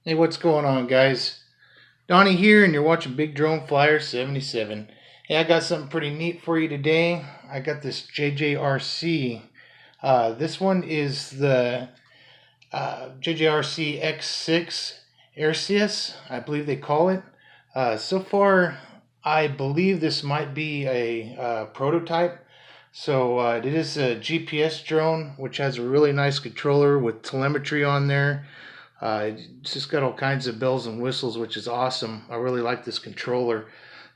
Hey, what's going on, guys? Donnie here, and you're watching Big Drone Flyer 77. Hey, I got something pretty neat for you today. I got this JJRC. This one is the JJRC X6 AIRCUS, I believe they call it. So far, I believe this might be a prototype. So it is a GPS drone, which has a really nice controller with telemetry on there. It's just got all kinds of bells and whistles, which is awesome. I really like this controller.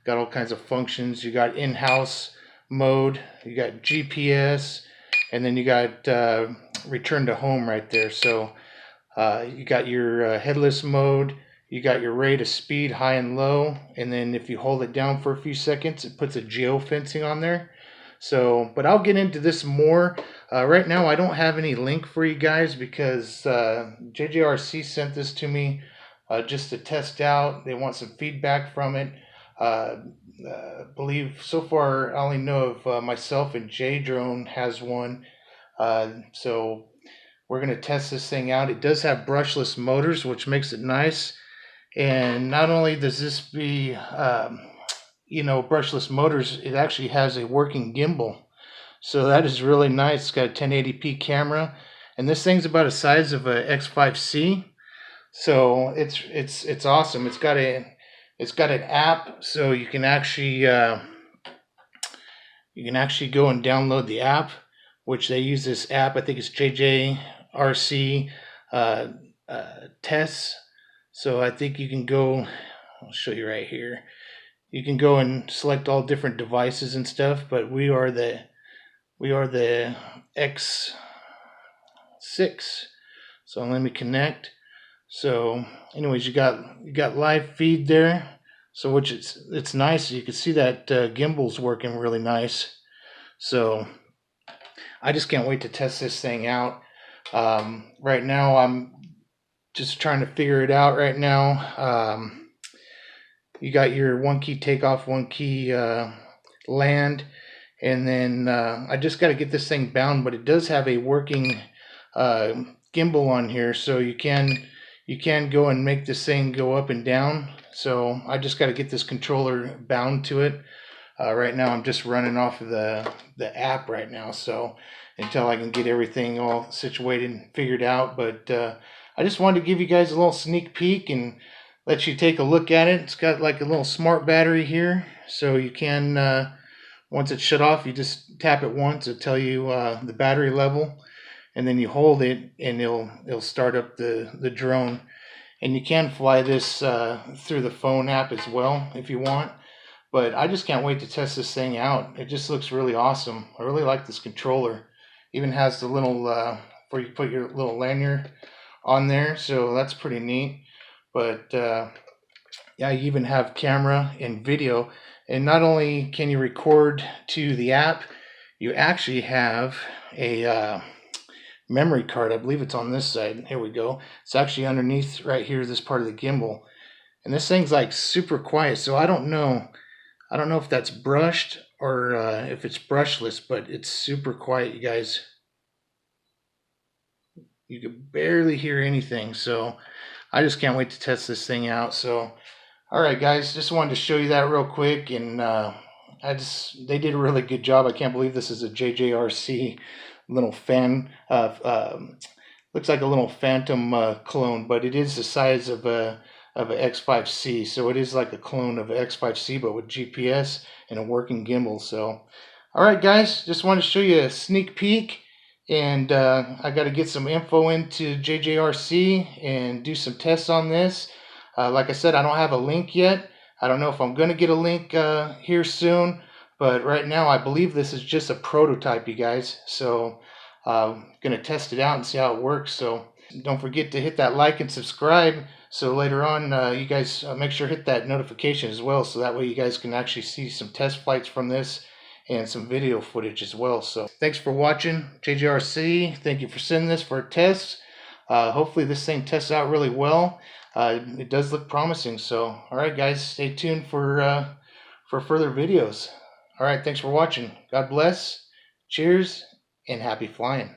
Got all kinds of functions. You got in-house mode, you got GPS, and then you got return to home right there. So you got your headless mode, you got your rate of speed, high and low, and then if you hold it down for a few seconds, it puts a geofencing on there. So, but I'll get into this more. Right now, I don't have any link for you guys because JJRC sent this to me just to test out. They want some feedback from it. Believe so far, I only know of myself and J Drone has one. So we're going to test this thing out. It does have brushless motors, which makes it nice. And not only does this be brushless motors, it actually has a working gimbal. So that is really nice. It's got a 1080p camera, and this thing's about the size of a X5C. So it's awesome. It's got an app, so you can actually go and download the app, which they use this app. I think it's JJRC TST. So I think you can go. I'll show you right here. You can go and select all different devices and stuff, but we are the X6. So let me connect. So anyways, you got live feed there. So which it's nice. You can see that gimbal's working really nice. So I just can't wait to test this thing out. Right now I'm just trying to figure it out right now. You got your one key takeoff, one key land, and then I just got to get this thing bound, but it does have a working gimbal on here, so you can go and make this thing go up and down. So I just got to get this controller bound to it. Right now I'm just running off of the app right now, so until I can get everything all situated and figured out. But I just wanted to give you guys a little sneak peek and let you take a look at it. It's got like a little smart battery here, so you can once it's shut off, you just tap it once. It'll tell you the battery level, and then you hold it and it'll start up the drone. And you can fly this through the phone app as well if you want. But I just can't wait to test this thing out. It just looks really awesome. I really like this controller. Even has the little where you put your little lanyard on there, so that's pretty neat. But yeah, you even have camera and video. And not only can you record to the app, you actually have a memory card. I believe it's on this side. Here we go. It's actually underneath right here, this part of the gimbal. And this thing's like super quiet, so I don't know if that's brushed or if it's brushless, but it's super quiet, you guys. You can barely hear anything, so I just can't wait to test this thing out. So all right, guys, just wanted to show you that real quick, and they did a really good job. I can't believe this is a JJRC little fan. Looks like a little Phantom clone, but it is the size of a X5C, so it is like a clone of an X5C, but with GPS and a working gimbal. So, all right, guys, just wanted to show you a sneak peek, and I got to get some info into JJRC and do some tests on this. Like I said, I don't have a link yet. I don't know if I'm going to get a link here soon, but right now I believe this is just a prototype, you guys. So I'm going to test it out and see how it works. So don't forget to hit that like and subscribe, so later on you guys make sure to hit that notification as well, so that way you guys can actually see some test flights from this and some video footage as well. So thanks for watching, JJRC. Thank you for sending this for a test. Hopefully this thing tests out really well. It does look promising. So all right, guys, stay tuned for further videos. All right, thanks for watching. God bless, cheers, and happy flying.